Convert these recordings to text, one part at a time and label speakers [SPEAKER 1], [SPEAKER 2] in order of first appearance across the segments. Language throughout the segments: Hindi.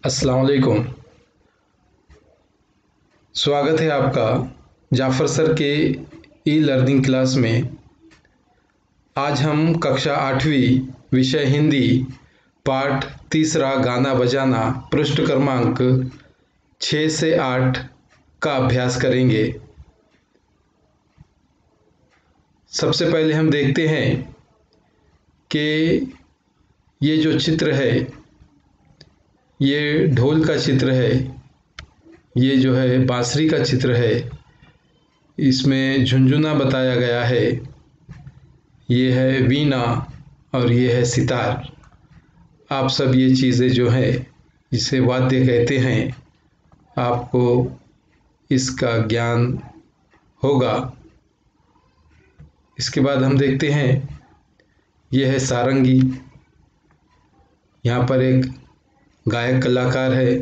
[SPEAKER 1] अस्सलाम वालेकुम। स्वागत है आपका जाफ़र सर के ई लर्निंग क्लास में। आज हम कक्षा 8वीं विषय हिंदी पाठ तीसरा गाना बजाना पृष्ठ क्रमांक 6 से 8 का अभ्यास करेंगे। सबसे पहले हम देखते हैं कि ये जो चित्र है ये ढोल का चित्र है, ये जो है बांसुरी का चित्र है, इसमें झुनझुना बताया गया है, ये है वीणा और ये है सितार। आप सब ये चीज़ें जो हैं जिसे वाद्य कहते हैं, आपको इसका ज्ञान होगा। इसके बाद हम देखते हैं ये है सारंगी। यहाँ पर एक गायक कलाकार है,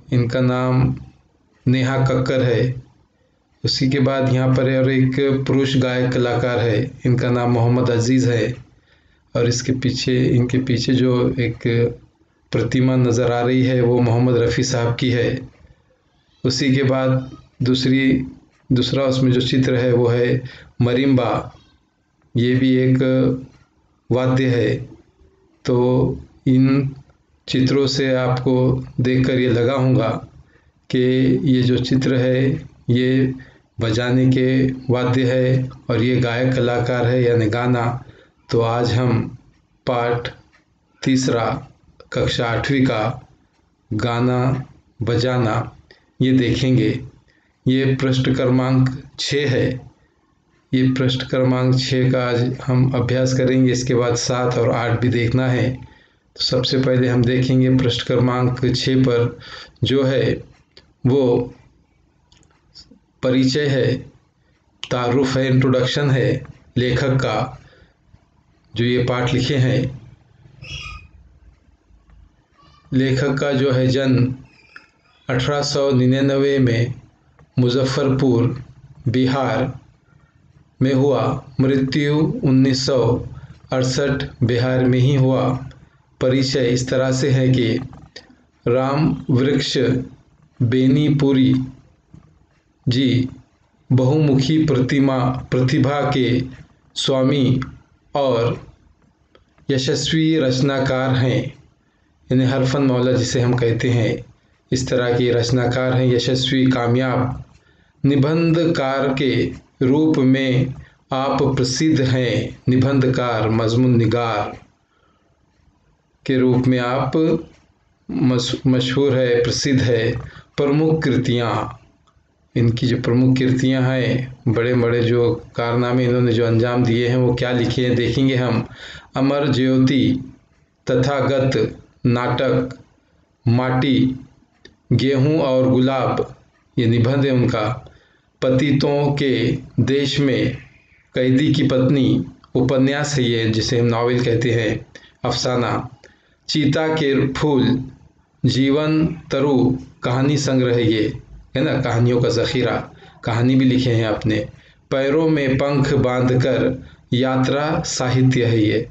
[SPEAKER 1] इनका नाम नेहा कक्कर है। उसी के बाद यहाँ पर और एक पुरुष गायक कलाकार है, इनका नाम मोहम्मद अजीज़ है। और इसके पीछे इनके पीछे जो एक प्रतिमा नज़र आ रही है वो मोहम्मद रफ़ी साहब की है। उसी के बाद दूसरा उसमें जो चित्र है वो है मरिम्बा, ये भी एक वाद्य है। तो इन चित्रों से आपको देखकर ये लगा होगा कि ये जो चित्र है ये बजाने के वाद्य है और ये गायक कलाकार है यानी गाना। तो आज हम पाठ तीसरा कक्षा 8वीं का गाना बजाना ये देखेंगे। ये पृष्ठ क्रमांक 6 है। ये पृष्ठ क्रमांक 6 का आज हम अभ्यास करेंगे। इसके बाद 7 और 8 भी देखना है। तो सबसे पहले हम देखेंगे पृष्ठ क्रमांक 6 पर जो है वो परिचय है, तारुफ है, इंट्रोडक्शन है लेखक का जो ये पाठ लिखे हैं। लेखक का जो है जन्म 1899 में मुजफ्फरपुर बिहार में हुआ, मृत्यु 1968 बिहार में ही हुआ। परिचय इस तरह से है कि राम वृक्ष बेनीपुरी जी बहुमुखी प्रतिभा के स्वामी और यशस्वी रचनाकार हैं, यानी हरफन मौला जिसे हम कहते हैं। इस तरह के रचनाकार हैं, यशस्वी कामयाब निबंधकार के रूप में आप प्रसिद्ध हैं। निबंधकार मजमून निगार के रूप में आप मशहूर है, प्रसिद्ध है। प्रमुख कृतियाँ, इनकी जो प्रमुख कृतियाँ हैं, बड़े बड़े जो कारनामे इन्होंने जो अंजाम दिए हैं वो क्या लिखे हैं देखेंगे हम। अमर ज्योति, तथागत, नाटक, माटी, गेहूं और गुलाब ये निबंध है उनका। पतितों के देश में, कैदी की पत्नी उपन्यास है ये जिसे हम नावल कहते हैं, अफसाना। चीता के फूल, जीवन तरु कहानी संग्रह ये है ना, कहानियों का ज़ख़ीरा, कहानी भी लिखे हैं आपने। पैरों में पंख बांधकर यात्रा साहित्य है ये।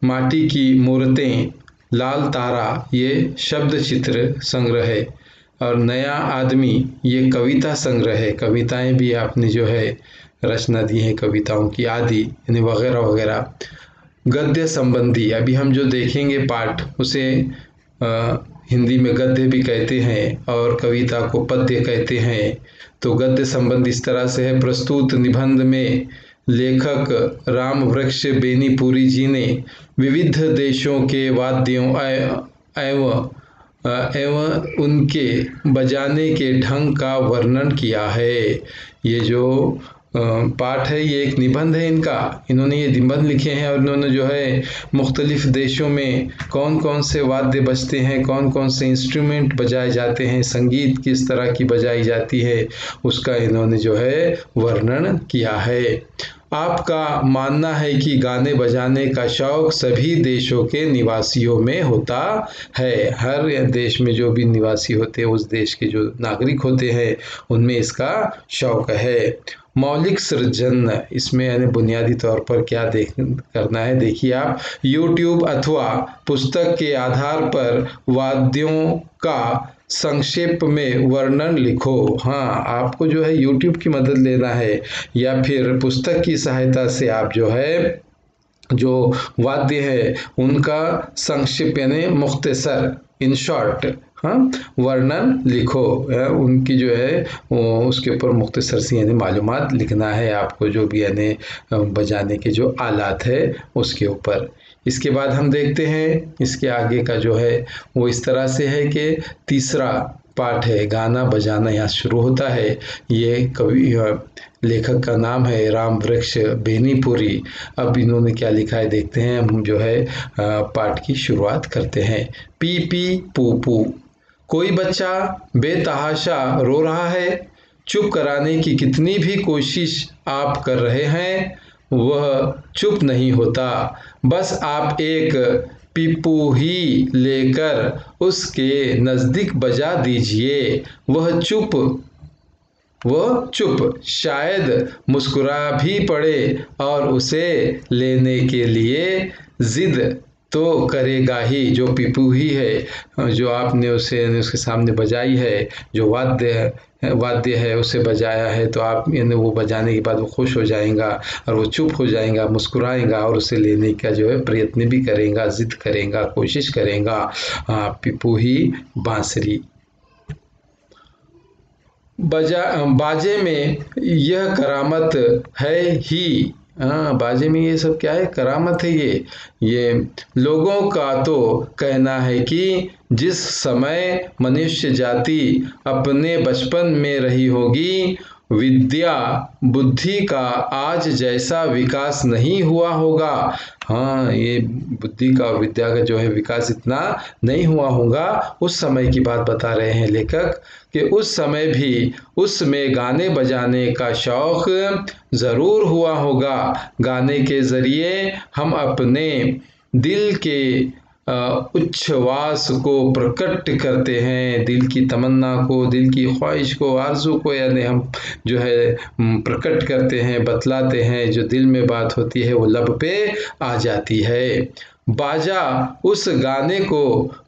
[SPEAKER 1] माटी की मूर्तें, लाल तारा ये शब्द चित्र संग्रह है। और नया आदमी ये कविता संग्रह है। कविताएं भी आपने जो है रचना दी है कविताओं की, आदि यानी वगैरह वगैरह। गद्य संबंधी अभी हम जो देखेंगे पाठ उसे हिंदी में गद्य भी कहते हैं और कविता को पद्य कहते हैं। तो गद्य संबंधी इस तरह से है। प्रस्तुत निबंध में लेखक राम वृक्ष बेनीपुरी जी ने विविध देशों के वाद्यों एवं उनके बजाने के ढंग का वर्णन किया है। ये जो पाठ है ये एक निबंध है इनका। इन्होंने ये निबंध लिखे हैं और इन्होंने जो है मुख्तलिफ देशों में कौन कौन से वाद्य बजते हैं, कौन कौन से इंस्ट्रूमेंट बजाए जाते हैं, संगीत किस तरह की बजाई जाती है, उसका इन्होंने जो है वर्णन किया है। आपका मानना है कि गाने बजाने का शौक सभी देशों के निवासियों में होता है। हर देश में जो भी निवासी होते हैं, उस देश के जो नागरिक होते हैं, उनमें इसका शौक है। मौलिक सृजन, इसमें यानी बुनियादी तौर पर क्या करना है, देखिए आप YouTube अथवा पुस्तक के आधार पर वाद्यों का संक्षेप में वर्णन लिखो। हाँ, आपको जो है YouTube की मदद लेना है या फिर पुस्तक की सहायता से आप जो है जो वाद्य है उनका संक्षिप्त यानी मुख्तसर, इन शॉर्ट, हाँ, वर्णन लिखो। उनकी जो है उसके ऊपर मुख्तसर सी यानी मालूमात लिखना है आपको, जो भी यानी बजाने के जो आलात है उसके ऊपर। इसके बाद हम देखते हैं इसके आगे का जो है वो इस तरह से है कि तीसरा पाठ है, गाना बजाना यहाँ शुरू होता है। ये कवि लेखक का नाम है राम वृक्ष बेनीपुरी। अब इन्होंने क्या लिखा है देखते हैं, हम जो है पाठ की शुरुआत करते हैं। पी पी पू पू, कोई बच्चा बेतहाशा रो रहा है, चुप कराने की कितनी भी कोशिश आप कर रहे हैं वह चुप नहीं होता। बस आप एक पीपू ही लेकर उसके नज़दीक बजा दीजिए, वह चुप शायद मुस्कुरा भी पड़े और उसे लेने के लिए जिद तो करेगा ही। जो पीपू ही है जो आपने उसके सामने बजाई है, जो वाद्य है उसे बजाया है, तो आप यानी वो बजाने के बाद वो खुश हो जाएगा और वो चुप हो जाएगा, मुस्कुराएगा और उसे लेने का जो है प्रयत्न भी करेगा, जिद करेगा, कोशिश करेगा। पीपू ही बांसुरी। बाजे में यह करामत है ही। हाँ, बाजे में ये सब क्या है, करामत है। ये लोगों का तो कहना है कि जिस समय मनुष्य जाति अपने बचपन में रही होगी, विद्या बुद्धि का आज जैसा विकास नहीं हुआ होगा। हाँ, ये बुद्धि का विद्या का जो है विकास इतना नहीं हुआ होगा। उस समय की बात बता रहे हैं लेखक कि उस समय भी उसमें गाने बजाने का शौक ज़रूर हुआ होगा। गाने के ज़रिए हम अपने दिल के उच्छ्वास को प्रकट करते हैं, दिल की तमन्ना को, दिल की ख्वाहिश को, आरज़ू को यानी हम जो है प्रकट करते हैं, बतलाते हैं। जो दिल में बात होती है वो लब पे आ जाती है। बाजा उस गाने को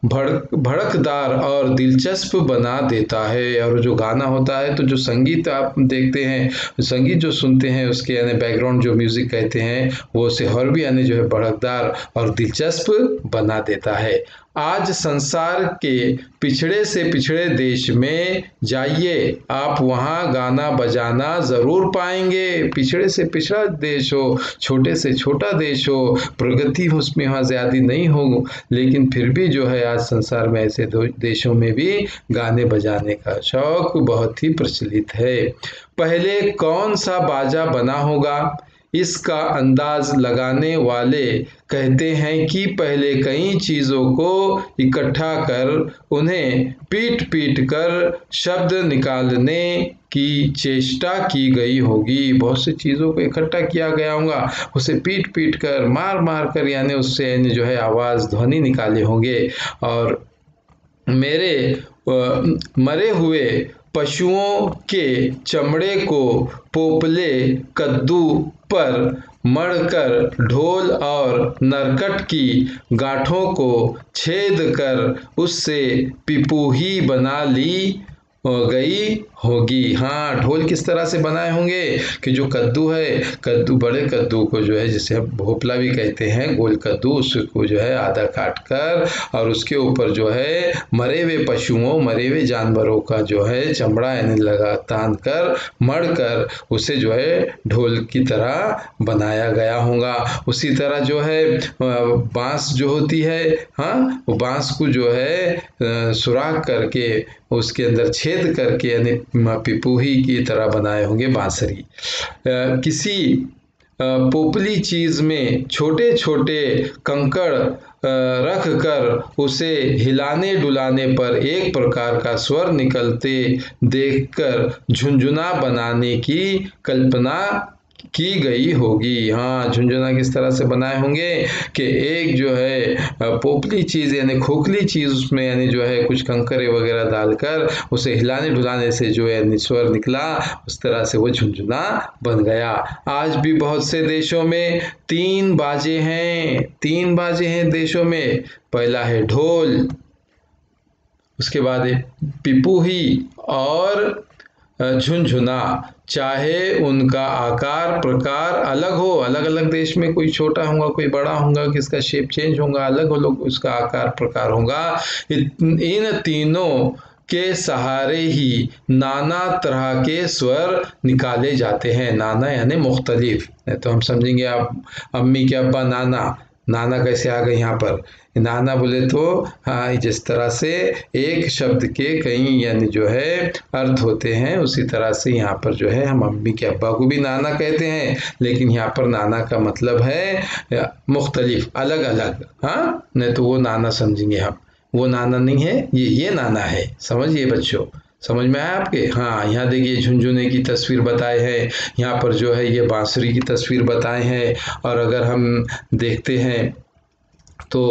[SPEAKER 1] भड़कदार और दिलचस्प बना देता है। और जो गाना होता है तो जो संगीत आप देखते हैं, संगीत जो सुनते हैं उसके यानी बैकग्राउंड जो म्यूज़िक कहते हैं वो उसे और भी यानी जो है भड़कदार और दिलचस्प बना देता है। आज संसार के पिछड़े से पिछड़े देश में जाइए, आप वहाँ गाना बजाना ज़रूर पाएंगे। पिछड़े से पिछड़ा देश हो, छोटे से छोटा देश हो, प्रगति उसमें वहाँ ज़्यादा नहीं हो, लेकिन फिर भी जो है आज संसार में ऐसे देशों में भी गाने बजाने का शौक बहुत ही प्रचलित है। पहले कौन सा बाजा बना होगा, इसका अंदाज लगाने वाले कहते हैं कि पहले कई चीज़ों को इकट्ठा कर उन्हें पीट कर शब्द निकालने की चेष्टा की गई होगी। बहुत सी चीज़ों को इकट्ठा किया गया होगा, उसे पीट कर मार कर यानी उससे जो है आवाज़ ध्वनि निकाले होंगे। और मेरे मरे हुए पशुओं के चमड़े को पोपले कद्दू पर मढ़कर ढोल और नरकट की गांठों को छेद कर उससे पिपूही बना ली गई होगी। हाँ, ढोल किस तरह से बनाए होंगे कि जो कद्दू है, कद्दू बड़े कद्दू को जो है जिसे हम भोपला भी कहते हैं, गोल कद्दू, उसको जो है आधा काट कर और उसके ऊपर जो है मरे हुए पशुओं, मरे हुए जानवरों का जो है चमड़ा यानी लगा तान कर मढ़ कर उसे जो है ढोल की तरह बनाया गया होगा। उसी तरह जो है बांस जो होती है, हाँ, वो बांस को जो है सुराख करके उसके अंदर छेद करके यानी पिपूही की तरह बनाए होंगे बांसुरी। किसी पोपली चीज़ में छोटे छोटे कंकड़ रख कर उसे हिलाने डुलाने पर एक प्रकार का स्वर निकलते देखकर झुनझुना बनाने की कल्पना की गई होगी। हाँ, झुनझुना किस तरह से बनाए होंगे कि एक जो है पोपली चीज़ यानी खोखली चीज़, उसमें यानी जो है कुछ कंकरे वगैरह डालकर उसे हिलाने डुलाने से जो है स्वर निकला, उस तरह से वो झुनझुना बन गया। आज भी बहुत से देशों में 3 बाजे हैं, 3 बाजे हैं देशों में। पहला है ढोल, उसके बाद है पिपूही और झुनझुना। चाहे उनका आकार प्रकार अलग हो, अलग अलग देश में कोई छोटा होगा कोई बड़ा होगा, किसका शेप चेंज होगा, अलग अलग उसका आकार प्रकार होगा। इन तीनों के सहारे ही नाना तरह के स्वर निकाले जाते हैं। नाना यानी मुख्तलिफ, तो हम समझेंगे आप अम्मी के अब्बा नाना, नाना कैसे आ गए यहाँ पर। नाना बोले तो हाँ, जिस तरह से एक शब्द के कई यानी जो है अर्थ होते हैं, उसी तरह से यहाँ पर जो है हम अम्मी के अब्बा को भी नाना कहते हैं, लेकिन यहाँ पर नाना का मतलब है मुख्तलिफ, अलग अलग। हाँ, नहीं तो वो नाना समझेंगे हम, वो नाना नहीं है, ये नाना है। समझिए बच्चों, समझ में आया आपके। हाँ, यहाँ देखिए झुनझुने की तस्वीर बताए है, यहाँ पर जो है ये बांसुरी की तस्वीर बताए हैं। और अगर हम देखते हैं तो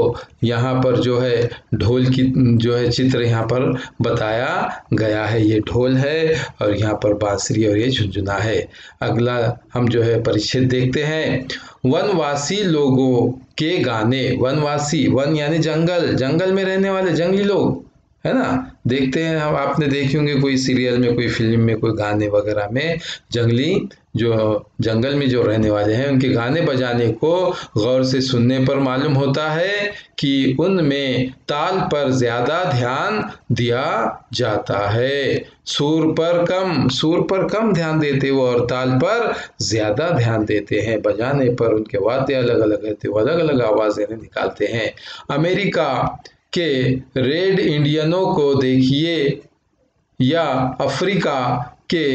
[SPEAKER 1] यहाँ पर जो है ढोल की जो है चित्र यहाँ पर बताया गया है। ये ढोल है और यहाँ पर बांसुरी और ये झुनझुना है। अगला हम जो है परिच्छेद देखते हैं, वनवासी लोगों के गाने। वनवासी, वन यानी जंगल, जंगल में रहने वाले जंगली लोग, है ना। देखते हैं हम, आपने देखे होंगे कोई सीरियल में, कोई फिल्म में, कोई गाने वगैरह में जंगली जो जंगल में जो रहने वाले हैं उनके गाने बजाने को गौर से सुनने पर मालूम होता है कि उनमें ताल पर ज्यादा ध्यान दिया जाता है। सुर पर कम ध्यान देते वो और ताल पर ज्यादा ध्यान देते हैं। बजाने पर उनके वाद्य अलग अलग रहते, वो अलग अलग आवाजें निकालते हैं। अमेरिका के रेड इंडियनों को देखिए या अफ्रीका के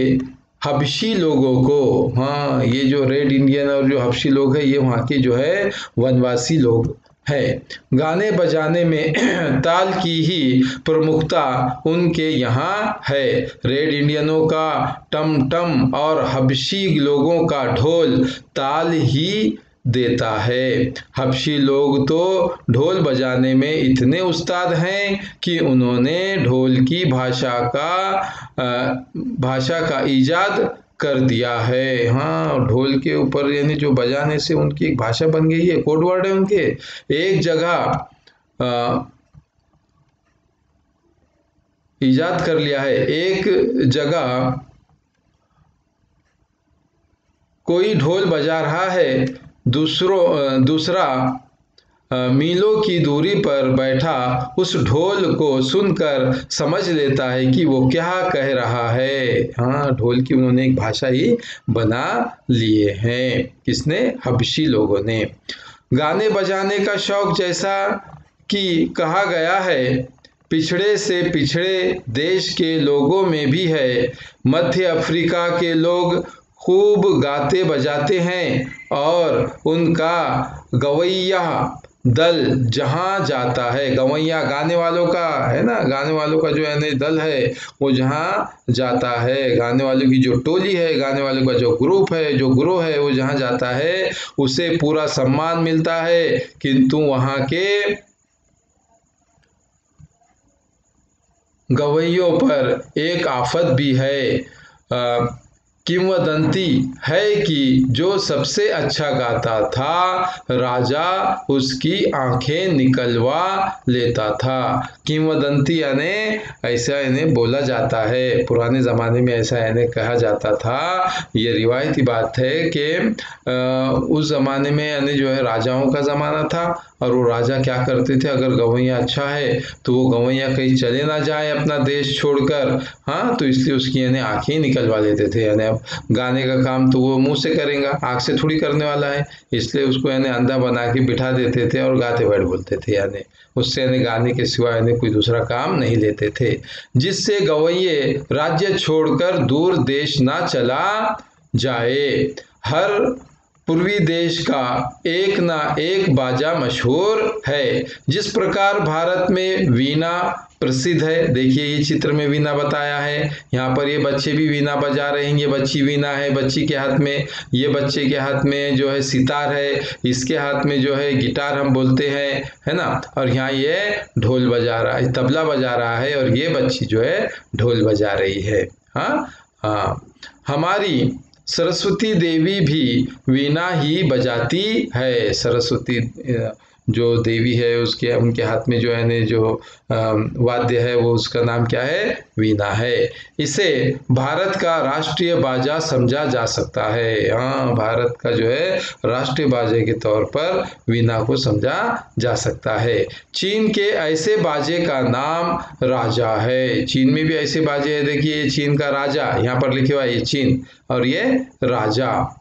[SPEAKER 1] हबशी लोगों को। हाँ, ये जो रेड इंडियन और जो हबशी लोग हैं, ये वहाँ के जो है वनवासी लोग है। गाने बजाने में ताल की ही प्रमुखता उनके यहाँ है। रेड इंडियनों का टम टम और हबशी लोगों का ढोल ताल ही देता है। हबशी लोग तो ढोल बजाने में इतने उस्ताद हैं कि उन्होंने ढोल की भाषा का इजाद कर दिया है। हाँ, ढोल के ऊपर यानी जो बजाने से उनकी एक भाषा बन गई है, कोड वर्ड है उनके। एक जगह इजाद कर लिया है, एक जगह कोई ढोल बजा रहा है, दूसरा मीलों की दूरी पर बैठा उस ढोल को सुनकर समझ लेता है कि वो क्या कह रहा है। हाँ, ढोल की उन्होंने एक भाषा ही बना लिए हैं। किसने? हबशी लोगों ने। गाने बजाने का शौक जैसा कि कहा गया है पिछड़े से पिछड़े देश के लोगों में भी है। मध्य अफ्रीका के लोग खूब गाते बजाते हैं और उनका गवैया दल जहाँ जाता है, गवैया गाने वालों का है ना, गाने वालों का जो है दल है वो जहाँ जाता है, गाने वालों की जो टोली है, गाने वालों का जो ग्रुप है, जो गिरोह है, वो जहाँ जाता है उसे पूरा सम्मान मिलता है। किंतु वहाँ के गवैयों पर एक आफत भी है। किंवदंती है कि जो सबसे अच्छा गाता था राजा उसकी आंखें निकलवा लेता था। किंवदंती यानी ऐसा इन्हें बोला जाता है, पुराने ज़माने में ऐसा इन्हें कहा जाता था। ये रिवायती बात है कि उस ज़माने में यानी जो है राजाओं का ज़माना था और वो राजा क्या करते थे, अगर गवैया अच्छा है तो वो गवैया कहीं चले ना जाए अपना देश छोड़कर। हाँ, तो इसलिए उसकी यानी आंखें निकलवा लेते थे। यानी अब गाने का काम तो वो मुंह से करेगा, आंख से थोड़ी करने वाला है, इसलिए उसको यानी अंधा बना के बिठा देते थे और गाते बैठ बोलते थे। यानी उससे यानी गाने के सिवा यानी कोई दूसरा काम नहीं लेते थे, जिससे गवैये राज्य छोड़कर दूर देश ना चला जाए। हर पूर्वी देश का एक ना एक बाजा मशहूर है। जिस प्रकार भारत में वीणा प्रसिद्ध है, देखिए ये चित्र में वीणा बताया है, यहाँ पर ये बच्चे भी वीणा बजा रहे हैं, ये बच्ची वीणा है, बच्ची के हाथ में, ये बच्चे के हाथ में जो है सितार है, इसके हाथ में जो है गिटार हम बोलते हैं, है ना, और यहाँ ये ढोल बजा रहा है, तबला बजा रहा है, और ये बच्ची जो है ढोल बजा रही है। हाँ हाँ, हमारी सरस्वती देवी भी वीणा ही बजाती है। सरस्वती जो देवी है उसके उनके हाथ में जो है ने जो वाद्य है वो उसका नाम क्या है, वीणा है। इसे भारत का राष्ट्रीय बाजा समझा जा सकता है। हाँ, भारत का जो है राष्ट्रीय बाजे के तौर पर वीणा को समझा जा सकता है। चीन के ऐसे बाजे का नाम राजा है। चीन में भी ऐसे बाजे है, देखिए चीन का राजा यहाँ पर लिखे हुआ है, ये चीन और ये राजा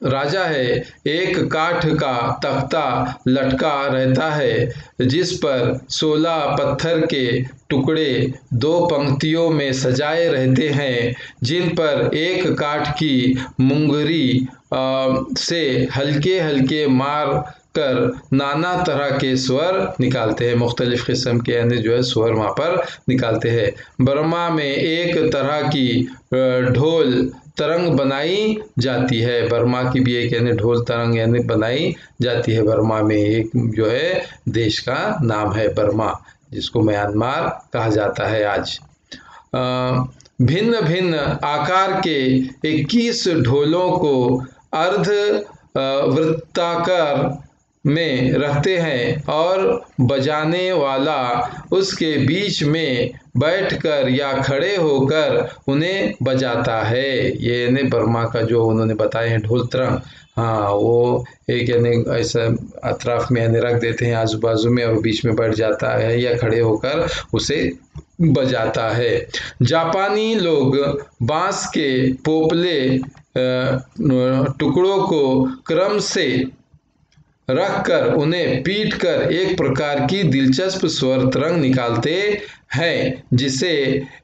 [SPEAKER 1] राजा है। एक काठ का तख्ता लटका रहता है जिस पर 16 पत्थर के टुकड़े 2 पंक्तियों में सजाए रहते हैं, जिन पर एक काठ की मुंगरी से हल्के हल्के मार कर नाना तरह के स्वर निकालते हैं। मुख्तलिफ किस्म के यानी जो है स्वर वहाँ पर निकालते हैं। बर्मा में एक तरह की ढोल तरंग बनाई जाती है। बर्मा की भी एक यानी ढोल तरंग यानी बनाई जाती है। बर्मा में एक जो है देश का नाम है बर्मा, जिसको म्यांमार कहा जाता है आज। भिन्न भिन्न आकार के 21 ढोलों को अर्ध वृत्ताकार में रखते हैं और बजाने वाला उसके बीच में बैठकर या खड़े होकर उन्हें बजाता है। ये ने बर्मा का जो उन्होंने बताए हैं ढोल तरंग, हाँ वो एक यानी ऐसा अतराफ में यानी रख देते हैं आजू बाजू में और बीच में बैठ जाता है या खड़े होकर उसे बजाता है। जापानी लोग बांस के पोपले टुकड़ों को क्रम से रखकर उन्हें पीटकर एक प्रकार की दिलचस्प स्वर तरंग निकालते हैं, जिसे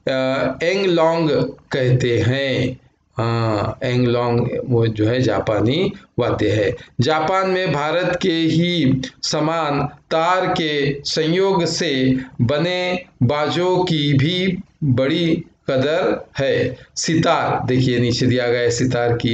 [SPEAKER 1] एंगलोंग कहते हैं। हाँ, एंगलोंग वो जो है जापानी वाद्य है। जापान में भारत के ही समान तार के संयोग से बने बाजों की भी बड़ी कदर है। सितार देखिए नीचे दिया गया है, सितार की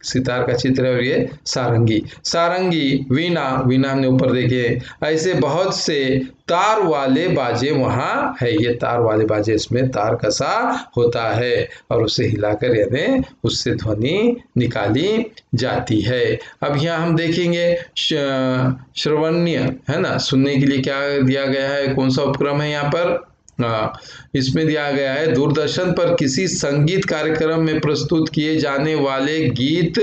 [SPEAKER 1] सितार का चित्र है, और ये सारंगी, सारंगी, वीणा, वीणा हमने ऊपर देखे, ऐसे बहुत से तार वाले बाजे वहाँ है। ये तार वाले बाजे, इसमें तार कसा होता है और उसे हिलाकर यानी उससे ध्वनि निकाली जाती है। अब यहाँ हम देखेंगे श्रवण्य है ना, सुनने के लिए क्या दिया गया है, कौन सा उपक्रम है यहाँ पर, इसमें दिया गया है दूरदर्शन पर किसी संगीत कार्यक्रम में प्रस्तुत किए जाने वाले गीत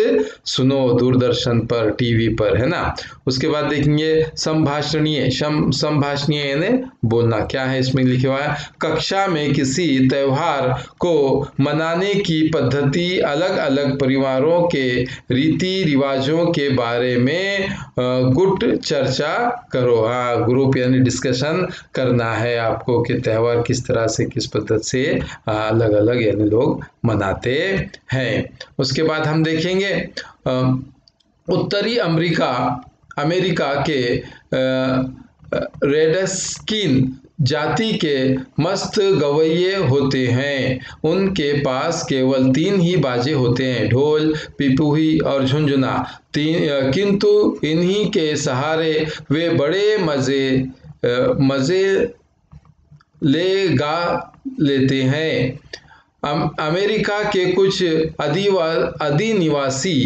[SPEAKER 1] सुनो, दूरदर्शन पर टीवी पर, है ना। उसके बाद देखेंगे संभाषणीय, संभाषणीय यानी बोलना, क्या है इसमें लिखा हुआ है, कक्षा में किसी त्योहार को मनाने की पद्धति, अलग अलग परिवारों के रीति रिवाजों के बारे में गुट चर्चा करो। हाँ, ग्रुप यानी डिस्कशन करना है आपको कि त्योहार किस तरह से किस पद्धति से अलग अलग यानी लोग मनाते हैं। उसके बाद हम देखेंगे उत्तरी अमेरिका के रेडस्किन जाति के मस्त गवैये होते हैं। उनके पास केवल 3 ही बाजे होते हैं, ढोल, पिपही और झुंझुना, किंतु इन्हीं के सहारे वे बड़े मजे ले गा लेते हैं। अमेरिका के कुछ अधिनिवासी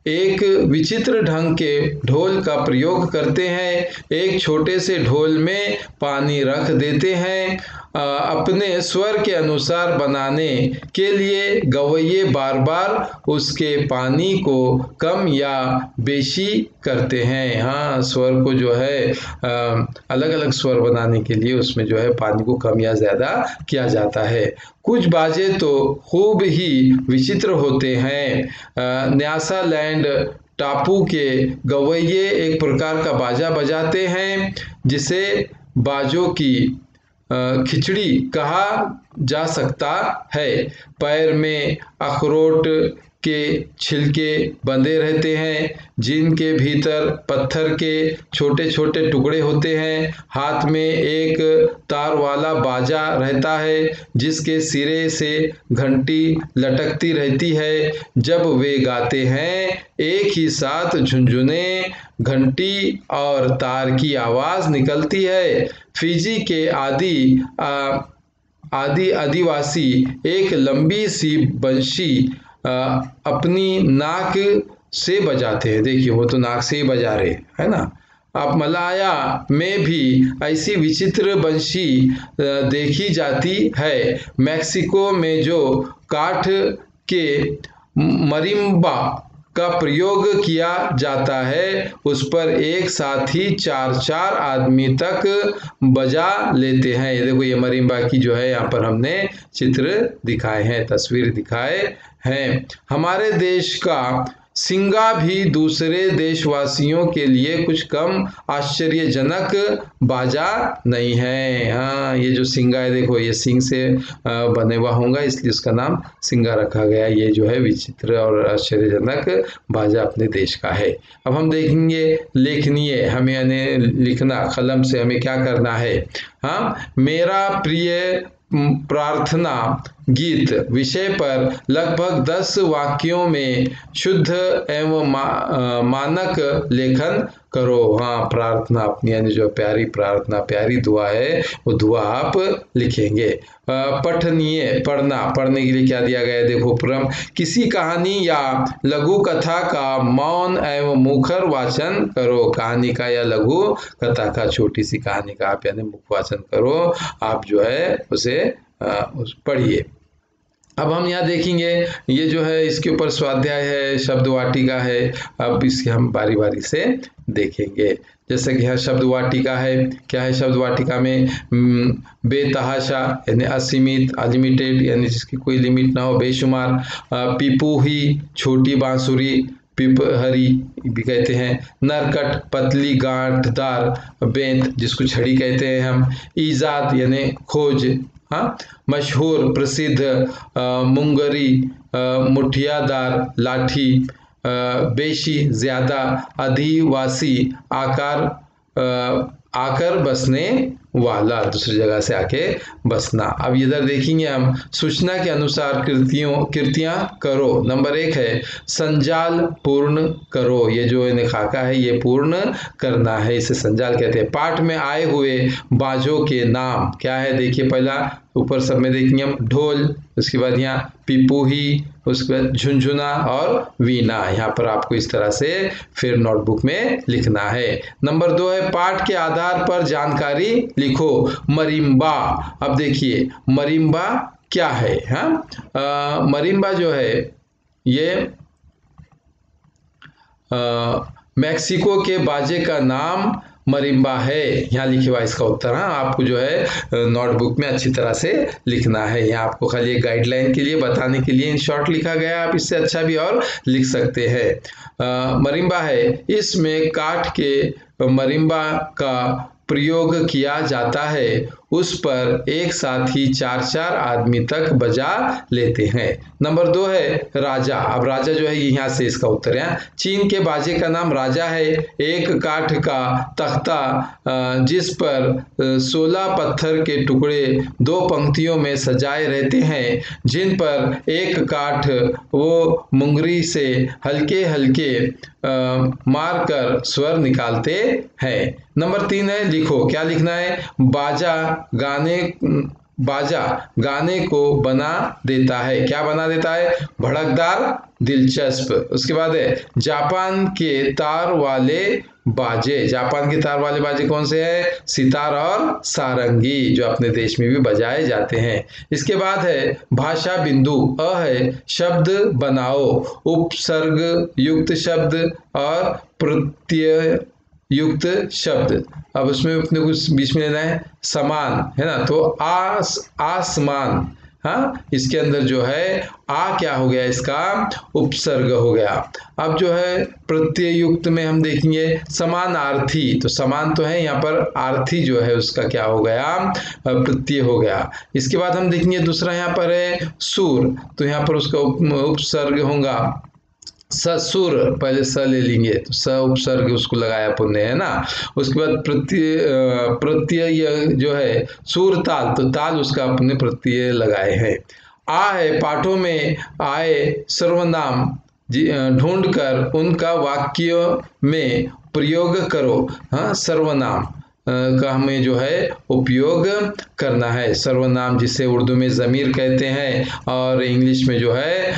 [SPEAKER 1] एक विचित्र ढंग के ढोल का प्रयोग करते हैं। एक छोटे से ढोल में पानी रख देते हैं। अपने स्वर के अनुसार बनाने के लिए गवैये बार बार उसके पानी को कम या बेशी करते हैं। हाँ, स्वर को जो है अलग अलग स्वर बनाने के लिए उसमें जो है पानी को कम या ज़्यादा किया जाता है। कुछ बाजे तो खूब ही विचित्र होते हैं। न्यासालैंड टापू के गवैये एक प्रकार का बाजा बजाते हैं जिसे बाजों की खिचड़ी कहा जा सकता है। पैर में अखरोट के छिलके बंधे रहते हैं, जिनके भीतर पत्थर के छोटे छोटे टुकड़े होते हैं। हाथ में एक तार वाला बाजा रहता है, जिसके सिरे से घंटी लटकती रहती है। जब वे गाते हैं, एक ही साथ झुनझुने, घंटी और तार की आवाज निकलती है। फिजी के आदिवासी एक लंबी सी बंशी अपनी नाक से बजाते हैं। देखिए, वो तो नाक से ही बजा रहे, है ना। अब मलाया में भी ऐसी विचित्र बंशी देखी जाती है। मैक्सिको में जो काठ के मरिम्बा का प्रयोग किया जाता है, उस पर एक साथ ही 4-4 आदमी तक बजा लेते हैं। ये देखो, ये मरिम्बा की जो है यहाँ पर हमने चित्र दिखाए हैं, तस्वीर दिखाए हैं। हमारे देश का सिंगा भी दूसरे देशवासियों के लिए कुछ कम आश्चर्यजनक बाजा नहीं है। हाँ, ये जो सिंगा है, देखो ये सिंग से बने हुआ होगा, इसलिए उसका नाम सिंगा रखा गया। ये जो है विचित्र और आश्चर्यजनक बाजा अपने देश का है। अब हम देखेंगे लेखनीय, हमें यानी लिखना, कलम से हमें क्या करना है। हाँ, मेरा प्रिय प्रार्थना गीत विषय पर लगभग 10 वाक्यों में शुद्ध एवं मानक लेखन करो। हाँ, प्रार्थना अपनी यानी जो प्यारी प्रार्थना, प्यारी दुआ है, वो दुआ आप लिखेंगे। पठनीय, पढ़ने के लिए क्या दिया गया है, देखो क्रम। किसी कहानी या लघु कथा का मौन एवं मुखर वाचन करो। कहानी का या लघु कथा का, छोटी सी कहानी का आप यानी मुख वाचन करो, आप जो है उसे पढ़िए। अब हम यहाँ देखेंगे, ये जो है इसके ऊपर स्वाध्याय है, शब्द वाटिका है। अब इसके हम बारी बारी से देखेंगे। जैसे कि यहाँ शब्द वाटिका है, क्या है शब्द वाटिका में, बेतहाशा यानी असीमित, अनलिमिटेड यानी जिसकी कोई लिमिट ना हो, बेशुमार। पिपूही छोटी बांसुरी, पिपहरी भी कहते हैं। नरकट पतली गांठदार बेंत जिसको छड़ी कहते हैं हम। ईजाद यानी खोज। हाँ, मशहूर प्रसिद्ध, मुंगरी मुठियादार लाठी। बेशी ज्यादा, अधिवासी आकर बसने वाला, दूसरी जगह से आके बसना। अब इधर देखेंगे हम, सूचना के अनुसार कृतियां करो। नंबर 1 है संजाल पूर्ण करो। ये जो इन्हें खाका है, ये पूर्ण करना है, इसे संजाल कहते हैं। पाठ में आए हुए बाजों के नाम क्या है, देखिए पहला ऊपर सब में देखेंगे हम, ढोल, उसके बाद यहाँ पिपूही, उसके बाद झुनझुना और वीणा। यहाँ पर आपको इस तरह से फिर नोटबुक में लिखना है। नंबर 2 है पाठ के आधार पर जानकारी लिखो। मरिम्बा, अब देखिए मरिम्बा क्या है। हाँ, मरिम्बा जो है ये मैक्सिको के बाजे का नाम मरिम्बा है। यहाँ लिखे हुआ इसका उत्तर। हाँ, आपको जो है नोटबुक में अच्छी तरह से लिखना है। यहाँ आपको खाली एक गाइडलाइन के लिए बताने के लिए इन शॉर्ट लिखा गया, आप इससे अच्छा भी और लिख सकते हैं। मरिम्बा है, इसमें काठ के मरिम्बा का प्रयोग किया जाता है, उस पर एक साथ ही 4-4 आदमी तक बजा लेते हैं। नंबर 2 है राजा। अब राजा जो है यहाँ से इसका उत्तर है। चीन के बाजे का नाम राजा है। एक काठ का तख्ता जिस पर 16 पत्थर के टुकड़े 2 पंक्तियों में सजाए रहते हैं, जिन पर एक काठ वो मुंगरी से हल्के हल्के मारकर स्वर निकालते हैं। नंबर 3 है लिखो, क्या लिखना है, बाजा गाने को बना देता है। क्या बना देता है, भड़कदार, दिलचस्प। उसके बाद है जापान के तार वाले बाजे। जापान के तार वाले बाजे कौन से हैं, सितार और सारंगी, जो अपने देश में भी बजाए जाते हैं। इसके बाद है भाषा बिंदु। अ है शब्द बनाओ, उपसर्ग युक्त शब्द और प्रत्यय युक्त शब्द। अब उसमें अपने कुछ बीच में लेना है, समान है ना, तो आसमान हाँ, इसके अंदर जो है आ क्या हो गया, इसका उपसर्ग हो गया। अब जो है प्रत्यय युक्त में हम देखेंगे समानार्थी, तो समान तो है, यहाँ पर आर्थी जो है उसका क्या हो गया, प्रत्यय हो गया। इसके बाद हम देखेंगे दूसरा यहाँ पर है सूर, तो यहाँ पर उसका उपसर्ग होगा ससुर, पहले स ले लेंगे तो स उपसर्ग उसको लगाया पुण्य है ना। उसके बाद प्रत्यय जो है सूर ताल, तो ताल उसका अपने प्रत्यय लगाए हैं। आ है पाठों में आए सर्वनाम ढूंढकर उनका वाक्य में प्रयोग करो। हाँ, सर्वनाम का हमें जो है उपयोग करना है। सर्वनाम जिसे उर्दू में ज़मीर कहते हैं और इंग्लिश में जो है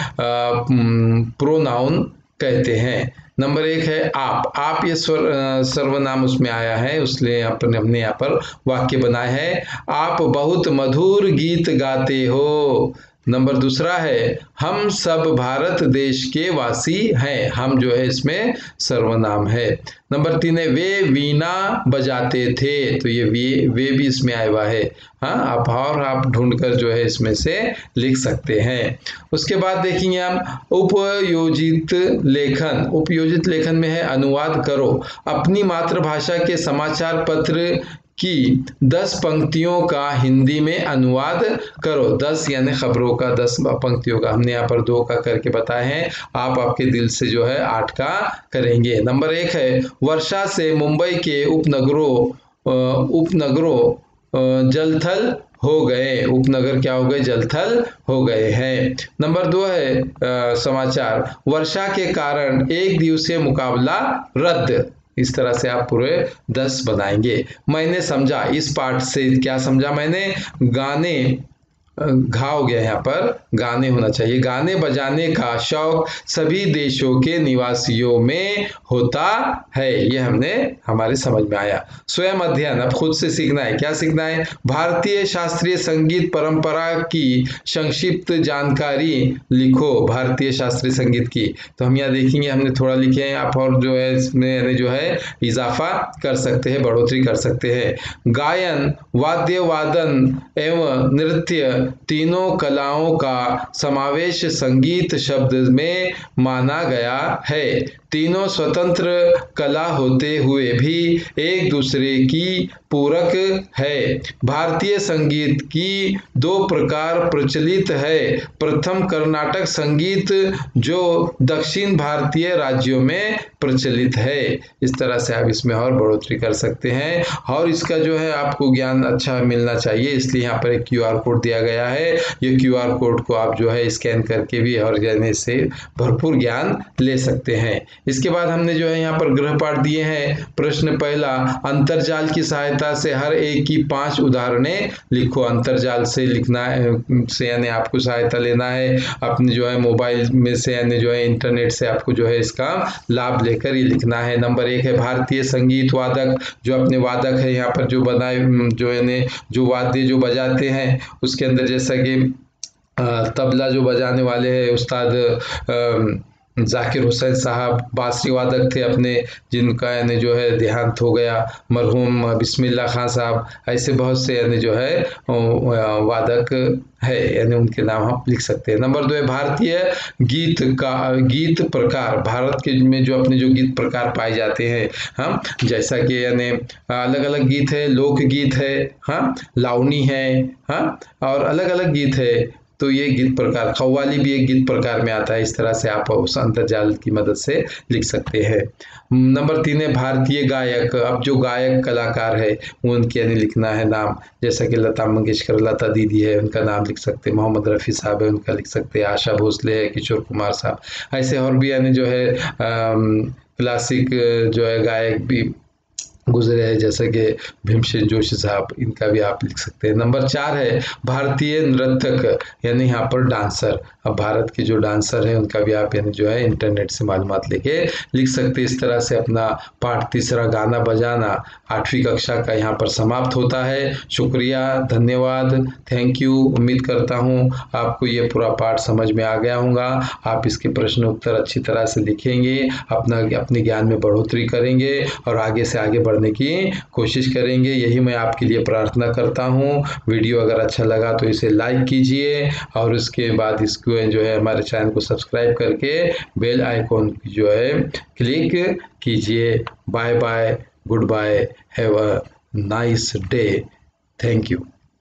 [SPEAKER 1] प्रोनाउन कहते हैं। नंबर 1 है आप ये सर्वनाम उसमें आया है, उसलिए हमने यहाँ पर वाक्य बनाए हैं। आप बहुत मधुर गीत गाते हो। नंबर दूसरा है हम सब भारत देश के वासी हैं, हम जो है इसमें सर्वनाम है। नंबर 3 है वे वीणा बजाते थे, तो ये वे भी इसमें आया हुआ है। हाँ, आप ढूंढकर जो है इसमें से लिख सकते हैं। उसके बाद देखेंगे हम उपयोजित लेखन। उपयोजित लेखन में है अनुवाद करो। अपनी मातृभाषा के समाचार पत्र की 10 पंक्तियों का हिंदी में अनुवाद करो। 10 यानी खबरों का 10 पंक्तियों का, हमने यहाँ पर 2 का करके बताए हैं, आप आपके दिल से जो है 8 का करेंगे। नंबर 1 है वर्षा से मुंबई के उपनगरों जलथल हो गए। उपनगर क्या हो गए, जलथल हो गए हैं। नंबर 2 है समाचार वर्षा के कारण एक दिवसीय मुकाबला रद्द। इस तरह से आप पूरे 10 बनाएंगे। मैंने समझा, इस पाठ से क्या समझा मैंने, गाने घा हो गया, यहाँ पर गाने होना चाहिए। गाने बजाने का शौक सभी देशों के निवासियों में होता है, ये हमने हमारे समझ में आया। स्वयं अध्ययन, अब खुद से सीखना है। क्या सीखना है, भारतीय शास्त्रीय संगीत परंपरा की संक्षिप्त जानकारी लिखो। भारतीय शास्त्रीय संगीत की, तो हम यहाँ देखेंगे, हमने थोड़ा लिखे हैं, आप और जो है इसमें जो है इजाफा कर सकते हैं, बढ़ोतरी कर सकते हैं। गायन, वाद्य वादन एवं नृत्य तीनों कलाओं का समावेश संगीत शब्द में माना गया है। तीनों स्वतंत्र कला होते हुए भी एक दूसरे की पूरक है। भारतीय संगीत की 2 प्रकार प्रचलित है। प्रथम कर्नाटक संगीत जो दक्षिण भारतीय राज्यों में प्रचलित है। इस तरह से आप इसमें और बढ़ोतरी कर सकते हैं, और इसका जो है आपको ज्ञान अच्छा मिलना चाहिए, इसलिए यहाँ पर एक QR कोड दिया गया है। ये QR कोड को आप जो है स्कैन करके भी और जाने से भरपूर ज्ञान ले सकते हैं। इसके बाद हमने जो है यहाँ पर गृहपाठ दिए हैं। प्रश्न पहला, अंतरजाल की सहायता से हर एक की 5 उदाहरणें लिखो। अंतरजाल से लिखना है, से यानी आपको सहायता लेना है अपने जो है मोबाइल में से, यानी जो है इंटरनेट से आपको जो है इसका लाभ लेकर ये लिखना है। नंबर 1 है भारतीय संगीत वादक, जो अपने वादक है यहाँ पर जो बनाए, जो यानी जो वाद्य जो बजाते हैं, उसके अंदर जैसा कि तबला जो बजाने वाले हैं उस्ताद जाकिर हुसैन साहब, बांसुरी वादक थे अपने, जिनका यानी जो है देहांत हो गया, मरहूम बिस्मिल्लाह खान साहब। ऐसे बहुत से यानी जो है वादक है, यानी उनके नाम हम लिख सकते हैं। नंबर 2 है भारतीय गीत प्रकार। भारत के में जो अपने जो गीत प्रकार पाए जाते हैं, हम जैसा कि यानी अलग अलग गीत है, लोकगीत है, हाँ, लावनी है, हाँ, और अलग अलग गीत है, तो ये गीत प्रकार, कव्वाली भी एक गीत प्रकार में आता है। इस तरह से आप उस अंतर्जाल की मदद से लिख सकते हैं। नंबर 3 है भारतीय गायक। अब जो गायक कलाकार है वो उनके यानी लिखना है नाम, जैसा कि लता मंगेशकर, लता दीदी है, उनका नाम लिख सकते हैं। मोहम्मद रफ़ी साहब है, उनका लिख सकते हैं। आशा भोसले है, किशोर कुमार साहब, ऐसे और भी यानी जो है क्लासिक जो है गायक भी गुजरे हैं, जैसे कि भीमसेन जोशी साहब, इनका भी आप लिख सकते हैं। नंबर 4 है भारतीय नर्तक, यानी यहाँ पर डांसर। अब भारत के जो डांसर हैं उनका भी आप यानी जो है इंटरनेट से मालूमात लेके लिख सकते हैं। इस तरह से अपना पाठ तीसरा गाना बजाना 8वीं कक्षा का यहाँ पर समाप्त होता है। शुक्रिया, धन्यवाद, थैंक यू। उम्मीद करता हूँ आपको ये पूरा पाठ समझ में आ गया होगा। आप इसके प्रश्न उत्तर अच्छी तरह से लिखेंगे, अपने ज्ञान में बढ़ोतरी करेंगे और आगे से आगे बढ़ने की कोशिश करेंगे। यही मैं आपके लिए प्रार्थना करता हूँ। वीडियो अगर अच्छा लगा तो इसे लाइक कीजिए और उसके बाद इसको जो है हमारे चैनल को सब्सक्राइब करके बेल आइकॉन जो है क्लिक कीजिए। Bye bye, goodbye, have a nice day. Thank you.